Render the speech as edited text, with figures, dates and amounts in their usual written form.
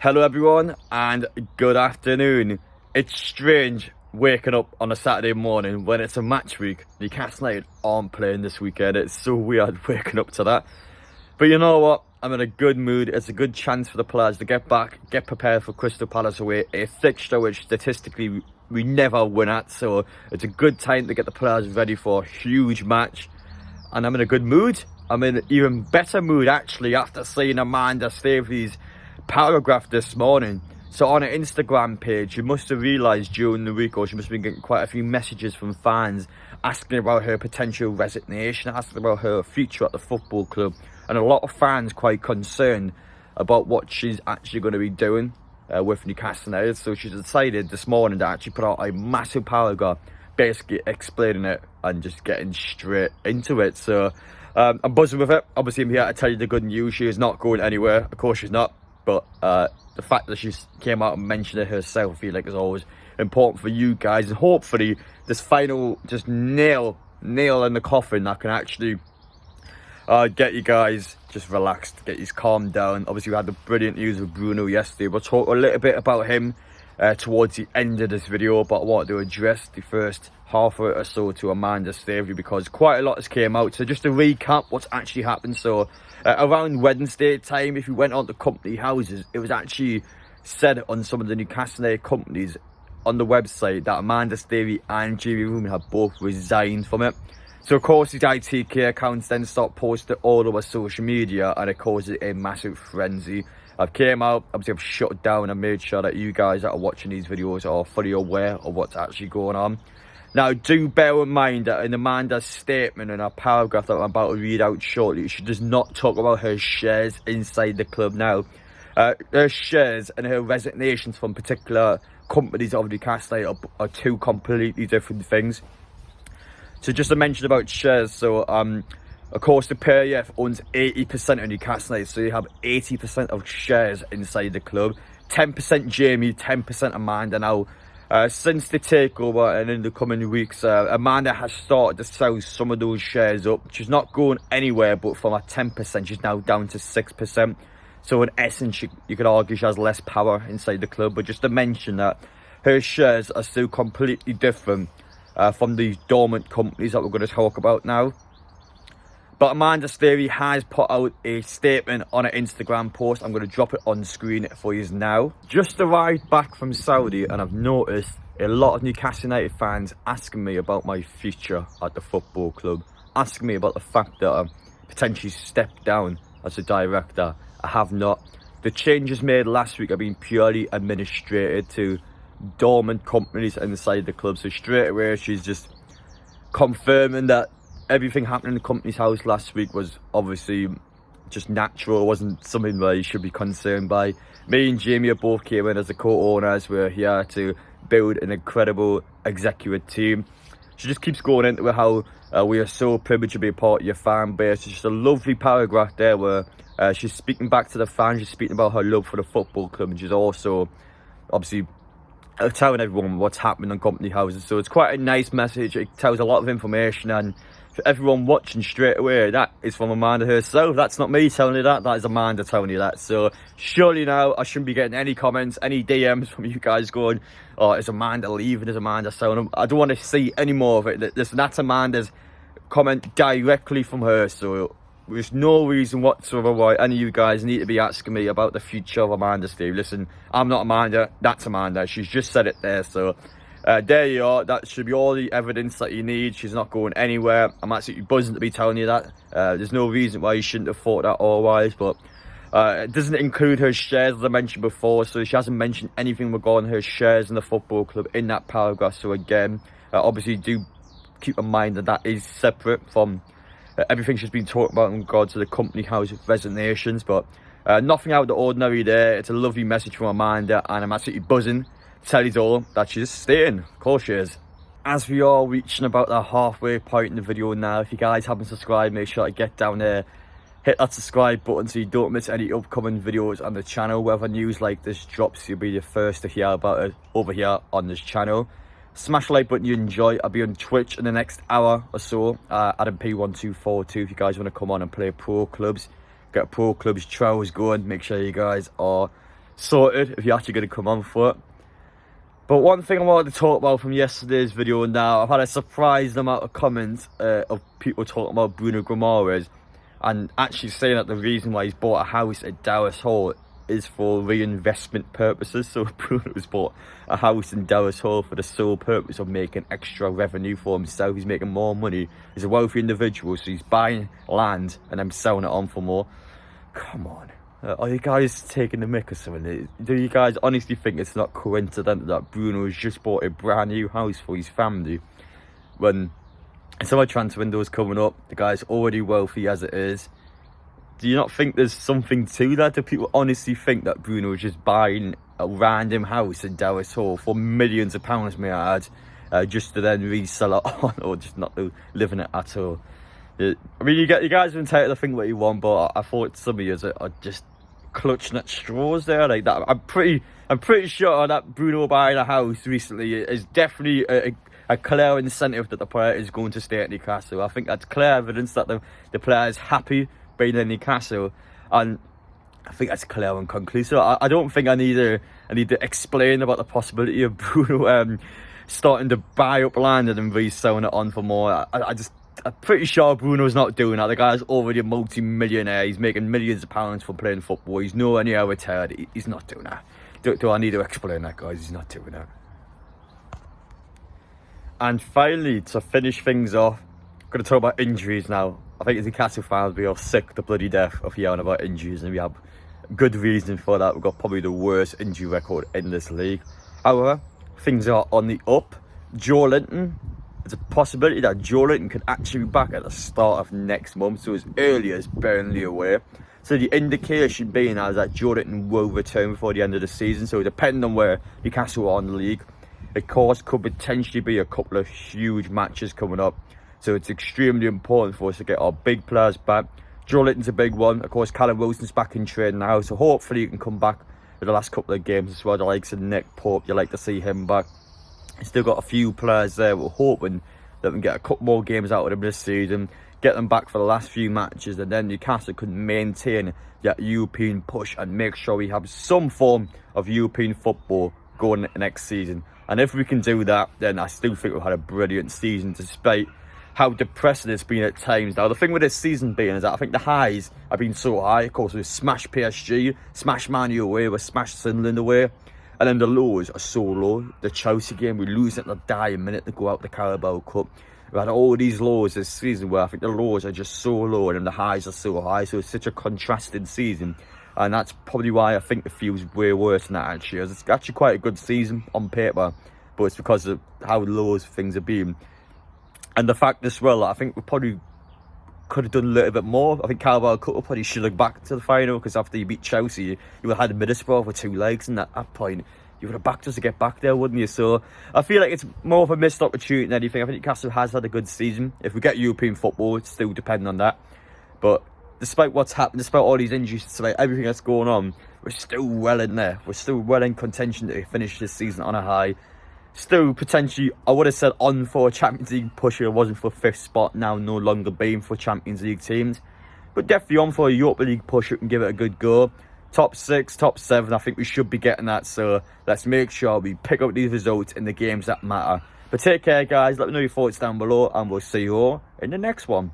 Hello everyone and good afternoon. It's strange waking up on a Saturday morning when it's a match week. Newcastle United aren't playing this weekend. It's so weird waking up to that. But you know what? I'm in a good mood. It's a good chance for the players to get back, get prepared for Crystal Palace away. A fixture which statistically we never win at. So it's a good time to get the players ready for a huge match. And I'm in a good mood. I'm in an even better mood actually after seeing Amanda Staveley's paragraph this morning. So on her Instagram page, you must have realised during the week, or she must have been getting quite a few messages from fans asking about her potential resignation, asking about her future at the football club, and a lot of fans quite concerned about what she's actually going to be doing with Newcastle United. So she's decided this morning to actually put out a massive paragraph basically explaining it and just getting straight into it. So I'm buzzing with it. Obviously I'm here to tell you the good news. She is not going anywhere. Of course she's not. But the fact that she came out and mentioned it herself, I feel like is always important for you guys. And hopefully this final just nail in the coffin that can actually get you guys just relaxed, get you calmed down. Obviously we had the brilliant news with Bruno yesterday. We'll talk a little bit about him towards the end of this video, but I want to address the first half or so to Amanda Staveley because quite a lot has came out. So just to recap what's actually happened. So around Wednesday time, if you went on to company houses, it was actually said on some of the Newcastle United companies on the website that Amanda Staveley and Jamie Rumours had both resigned from it. So of course these ITK accounts then start posting all over social media and it causes a massive frenzy. I've came out, obviously I've shut it down and made sure that you guys that are watching these videos are fully aware of what's actually going on. Now, do bear in mind that in Amanda's statement and her paragraph that I'm about to read out shortly, she does not talk about her shares inside the club now. Her shares and her resignations from particular companies of Newcastle are two completely different things. So just to mention about shares, so of course the PRF owns 80% of Newcastle United, so you have 80% of shares inside the club. 10% Jamie, 10% Amanda. Now, since the takeover and in the coming weeks, Amanda has started to sell some of those shares up. She's not going anywhere, but from a 10%, she's now down to 6%. So in essence, you could argue she has less power inside the club. But just to mention that her shares are still completely different from these dormant companies that we're going to talk about now. But Amanda Staveley has put out a statement on her Instagram post. I'm going to drop it on screen for you now. Just arrived back from Saudi and I've noticed a lot of Newcastle United fans asking me about my future at the football club. Asking me about the fact that I've potentially stepped down as a director. I have not. The changes made last week have been purely administrated to dormant companies inside the club. So straight away she's just confirming that everything happening in the company's house last week was obviously just natural. It wasn't something that you should be concerned by. Me and Jamie both came in as the co-owners. We're here to build an incredible executive team. She just keeps going into how we are so privileged to be a part of your fan base. It's just a lovely paragraph there where she's speaking back to the fans. She's speaking about her love for the football club, and she's also obviously telling everyone what's happening in company houses. So it's quite a nice message. It tells a lot of information, and for everyone watching straight away, that is from Amanda herself. That's not me telling you that, that is Amanda telling you that. So surely now I shouldn't be getting any comments, any DMs from you guys going, oh, is Amanda leaving, is Amanda selling? I don't want to see any more of it. Listen, that's Amanda's comment directly from her, so there's no reason whatsoever why any of you guys need to be asking me about the future of Amanda Steve. Listen, I'm not Amanda, that's Amanda. She's just said it there, so there you are. That should be all the evidence that you need. She's not going anywhere. I'm absolutely buzzing to be telling you that. There's no reason why you shouldn't have thought that otherwise, but it doesn't include her shares, as I mentioned before, so she hasn't mentioned anything regarding her shares in the football club in that paragraph. So again, obviously do keep in mind that that is separate from everything she's been talking about in regards to the company house resignations. But nothing out of the ordinary there. It's a lovely message from Amanda, and I'm absolutely buzzing to tell you all that she's staying. Of course she is. As we are reaching about the halfway point in the video now, if you guys haven't subscribed, make sure to get down there, hit that subscribe button so you don't miss any upcoming videos on the channel. Whenever news like this drops, you'll be the first to hear about it over here on this channel. Smash the like button you enjoy. I'll be on Twitch in the next hour or so, Adam P1242, if you guys want to come on and play pro clubs, get pro clubs trials going. Make sure you guys are sorted if you're actually going to come on for it. But one thing I wanted to talk about from yesterday's video now, I've had a surprising amount of comments of people talking about Bruno Guimaraes and actually saying that the reason why he's bought a house at Dowers Hall is for reinvestment purposes. So Bruno has bought a house in Dowers Hall for the sole purpose of making extra revenue for himself. He's making more money. He's a wealthy individual, so he's buying land and then selling it on for more. Come on. Are you guys taking the mick or something? Do you guys honestly think it's not coincidental that Bruno has just bought a brand new house for his family when summer transfer window is coming up? The guy's already wealthy as it is. Do you not think there's something to that? Do people honestly think that Bruno is just buying a random house in Dowers Hall for millions of pounds, may I add, just to then resell it on, or just not to live in it at all? I mean, you guys are entitled to think what you want, but I thought some of you are just clutching at straws there like that. I'm pretty sure that Bruno buying a house recently is definitely a clear incentive that the player is going to stay at Newcastle. I think that's clear evidence that the player is happy being in Newcastle, and I think that's clear and conclusive. I don't think I need to explain about the possibility of Bruno starting to buy up land and then reselling it on for more. I'm pretty sure Bruno's not doing that. The guy's already a multi-millionaire. He's making millions of pounds for playing football. He's nowhere near retired. He's not doing that. Do I need to explain that, guys? He's not doing that. And finally, to finish things off, I'm going to talk about injuries now. I think as Newcastle fans, we are sick to bloody death of hearing about injuries, and we have good reason for that. We've got probably the worst injury record in this league. However, things are on the up. Joe Linton, there's a possibility that Joe Linton could actually be back at the start of next month, so as early as Burnley away. So the indication being is that Joe Linton will return before the end of the season. So depending on where Newcastle are in the league, of course, could potentially be a couple of huge matches coming up. So it's extremely important for us to get our big players back. Joe Linton's a big one. Of course, Callum Wilson's back in training now, so hopefully he can come back for the last couple of games as well. The likes of Nick Pope, you like to see him back. Still got a few players there. We're hoping that we can get a couple more games out of them this season, get them back for the last few matches, and then Newcastle can maintain that European push and make sure we have some form of European football going next season. And if we can do that, then I still think we've had a brilliant season, despite how depressing it's been at times. Now, the thing with this season being is that I think the highs have been so high. Of course, we smashed PSG, smashed Man U away, we smashed Sunderland away. And then the lows are so low. The Chelsea game, we lose at the dying minute to go out the Carabao Cup. We've had all these lows this season where I think the lows are just so low and the highs are so high. So it's such a contrasted season. And that's probably why I think it feels way worse than that actually. It's actually quite a good season on paper, but it's because of how low things have been. And the fact as well, I think we probably could have done a little bit more. I think Carabao Cup probably should have back to the final, because after you beat Chelsea, you would have had Middlesbrough for 2 legs, and at that point, you would have backed us to get back there, wouldn't you? So I feel like it's more of a missed opportunity than anything. I think Newcastle has had a good season. If we get European football, it's still depending on that. But despite what's happened, despite all these injuries, despite everything that's going on, we're still well in there. We're still well in contention to finish this season on a high. Still potentially, I would have said on for a Champions League push if it wasn't for 5th spot, now no longer being for Champions League teams. But definitely on for a Europa League push, and give it a good go. Top 6, top 7, I think we should be getting that. So let's make sure we pick up these results in the games that matter. But take care, guys. Let me know your thoughts down below, and we'll see you all in the next one.